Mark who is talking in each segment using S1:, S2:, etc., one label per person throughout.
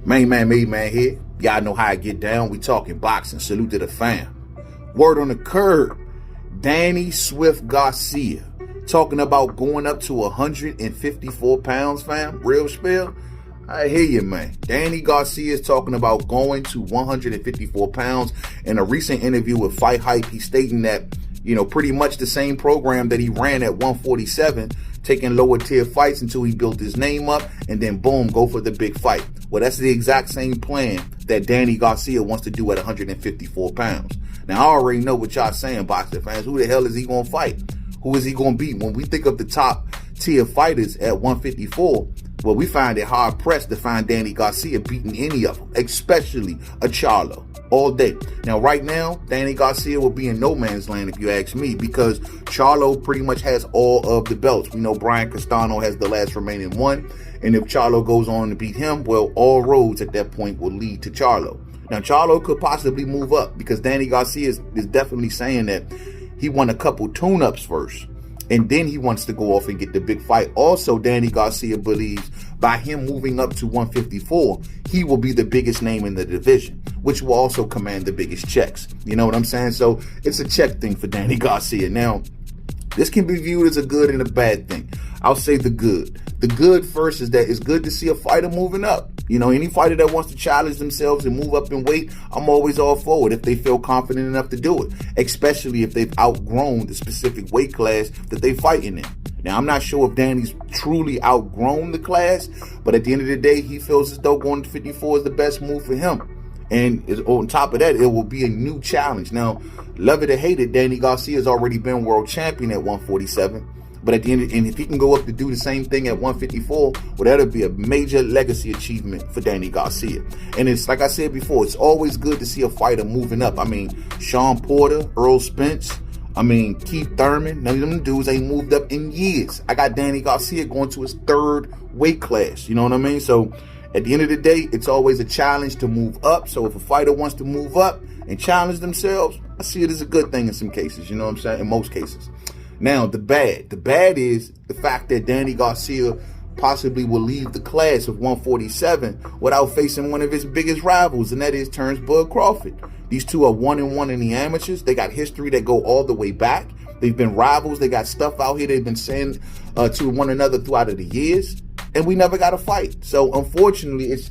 S1: Mainman Mademan here. Y'all know how I get down. We talking boxing. Salute to the fam. Word on the curb. Danny Swift Garcia talking about going up to 154 pounds, fam. Real spill. I hear you, man. Danny Garcia is talking about going to 154 pounds. In a recent interview with Fight Hype, he's stating that, pretty much the same program that he ran at 147, taking lower tier fights until he built his name up, and then boom, go for the big fight. Well, that's the exact same plan that Danny Garcia wants to do at 154 pounds. Now, I already know what y'all saying, boxing fans. Who the hell is he going to fight? Who is he going to beat? When we think of the top tier fighters at 154, well, we find it hard pressed to find Danny Garcia beating any of them, especially a Charlo, all day. Now, right now, Danny Garcia will be in no man's land if you ask me, because Charlo pretty much has all of the belts. We know Brian Castano has the last remaining one, and if Charlo goes on to beat him, well, all roads at that point will lead to Charlo. Now, Charlo could possibly move up because Danny Garcia is definitely saying that he won a couple tune-ups first, and then he wants to go off and get the big fight. Also, Danny Garcia believes by him moving up to 154, he will be the biggest name in the division, which will also command the biggest checks. You know what I'm saying? So it's a check thing for Danny Garcia. Now, this can be viewed as a good and a bad thing. I'll say the good. The good first is that it's good to see a fighter moving up. Any fighter that wants to challenge themselves and move up in weight, I'm always all for it if they feel confident enough to do it, especially if they've outgrown the specific weight class that they're fighting in. Now, I'm not sure if Danny's truly outgrown the class, but at the end of the day, he feels as though going to 54 is the best move for him. And on top of that, it will be a new challenge. Now, love it or hate it, Danny Garcia has already been world champion at 147. But at the end, and if he can go up to do the same thing at 154, well, that'll be a major legacy achievement for Danny Garcia. And it's like I said before, it's always good to see a fighter moving up. I mean, Sean Porter, Errol Spence, Keith Thurman, none of them dudes ain't moved up in years. I got Danny Garcia going to his third weight class. You know what I mean? So at the end of the day, it's always a challenge to move up. So if a fighter wants to move up and challenge themselves, I see it as a good thing in some cases. You know what I'm saying? In most cases. Now, the bad. The bad is the fact that Danny Garcia possibly will leave the class of 147 without facing one of his biggest rivals, and that is Terence Crawford. These two are 1-1 in the amateurs. They got history that go all the way back. They've been rivals. They got stuff out here they've been saying to one another throughout the years, and we never got a fight. So, unfortunately, it's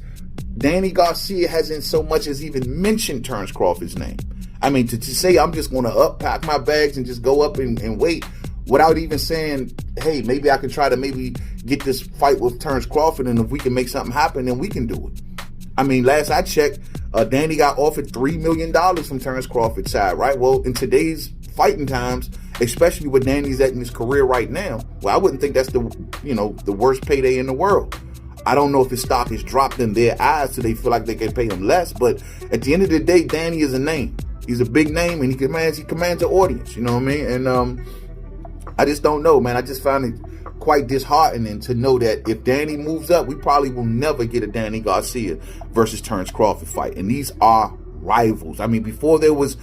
S1: Danny Garcia hasn't so much as even mentioned Terence Crawford's name. I mean, to say I'm just going to pack my bags and just go up and wait without even saying, hey, maybe I can try to maybe get this fight with Terence Crawford, and if we can make something happen, then we can do it. I mean, last I checked, Danny got offered $3 million from Terence Crawford's side, right? Well, in today's fighting times, especially with Danny's at in his career right now, well, I wouldn't think that's the worst payday in the world. I don't know if his stock has dropped in their eyes so they feel like they can pay him less, but at the end of the day, Danny is a name. He's a big name, and he commands an audience, you know what I mean? And I just don't know, man. I just found it quite disheartening to know that if Danny moves up, we probably will never get a Danny Garcia versus Terence Crawford fight. And these are rivals. I mean, before there was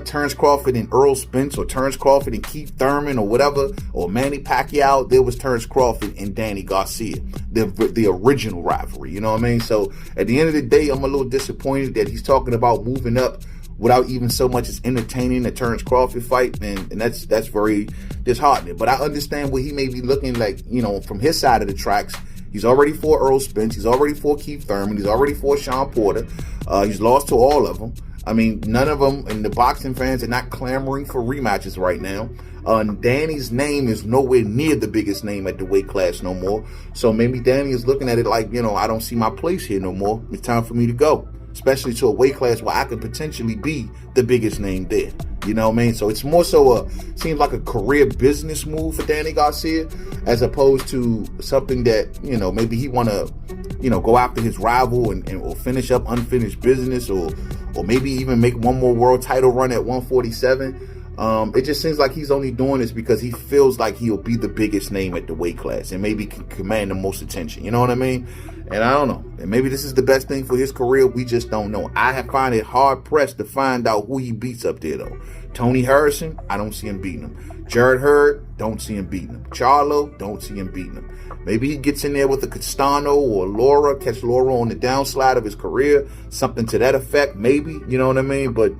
S1: Terence Crawford and Errol Spence, or Terence Crawford and Keith Thurman, or whatever, or Manny Pacquiao, there was Terence Crawford and Danny Garcia, the original rivalry, you know what I mean? So at the end of the day, I'm a little disappointed that he's talking about moving up without even so much as entertaining a Terence Crawford fight, and that's very disheartening. But I understand what he may be looking like, from his side of the tracks. He's already fought Errol Spence. He's already fought Keith Thurman. He's already fought Sean Porter. He's lost to all of them. I mean, none of them, and the boxing fans are not clamoring for rematches right now. Danny's name is nowhere near the biggest name at the weight class no more. So maybe Danny is looking at it like, I don't see my place here no more. It's time for me to go, especially to a weight class where I could potentially be the biggest name there. You know what I mean? So it's more so seems like a career business move for Danny Garcia, as opposed to something that, maybe he want to, go after his rival or finish up unfinished business, or maybe even make one more world title run at 147. It just seems like he's only doing this because he feels like he'll be the biggest name at the weight class and maybe can command the most attention. You know what I mean? And I don't know. And maybe this is the best thing for his career. We just don't know. I find it hard pressed to find out who he beats up there, though. Tony Harrison, I don't see him beating him. Jared Hurd, don't see him beating him. Charlo, don't see him beating him. Maybe he gets in there with a Castano or Laura, catch Laura on the downslide of his career, something to that effect, maybe. You know what I mean? But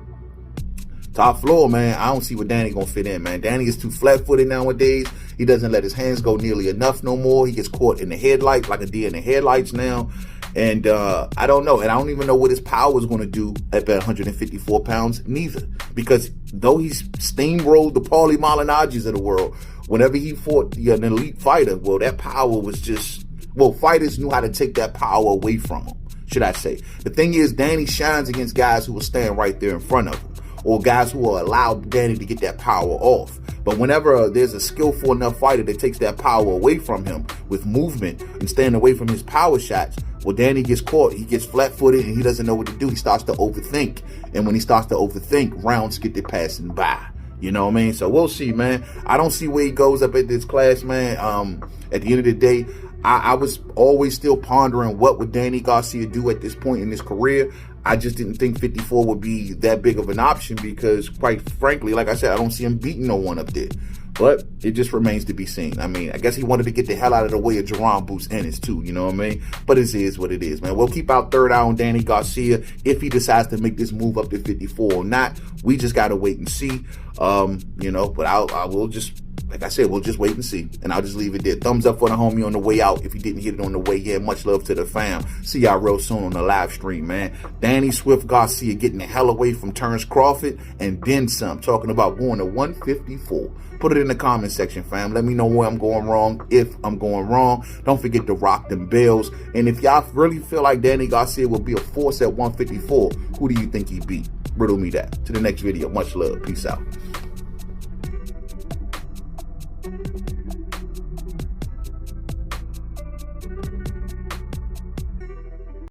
S1: top floor, man, I don't see where Danny gonna fit in, man. Danny is too flat-footed nowadays. He doesn't let his hands go nearly enough no more. He gets caught in the headlights like a deer in the headlights now. And I don't know. And I don't even know what his power is going to do at 154 pounds neither. Because though he's steamrolled the Paulie Malignaggi's of the world, whenever he fought an elite fighter, well, that power was just, well, fighters knew how to take that power away from him, should I say. The thing is, Danny shines against guys who will stand right there in front of him, or guys who will allow Danny to get that power off. But whenever there's a skillful enough fighter that takes that power away from him with movement and staying away from his power shots, well, Danny gets caught. He gets flat-footed and he doesn't know what to do. He starts to overthink. And when he starts to overthink, rounds get to passing by. You know what I mean? So we'll see, man. I don't see where he goes up at this class, man. At the end of the day, I was always still pondering what would Danny Garcia do at this point in his career. I just didn't think 54 would be that big of an option because, quite frankly, like I said, I don't see him beating no one up there. But it just remains to be seen. I mean, I guess he wanted to get the hell out of the way of Jerome Boots Ennis too, you know what I mean? But it is what it is, man. We'll keep our third eye on Danny Garcia if he decides to make this move up to 54 or not. We just got to wait and see, you know, but I will just, like I said, we'll just wait and see. And I'll just leave it there. Thumbs up for the homie on the way out. If you didn't hit it on the way in, much love to the fam. See y'all real soon on the live stream, man. Danny Swift Garcia getting the hell away from Terence Crawford and then some. Talking about going to 154. Put it in the comment section, fam. Let me know where I'm going wrong, if I'm going wrong. Don't forget to rock them bells. And if y'all really feel like Danny Garcia will be a force at 154, who do you think he beat? Riddle me that. To the next video. Much love. Peace out.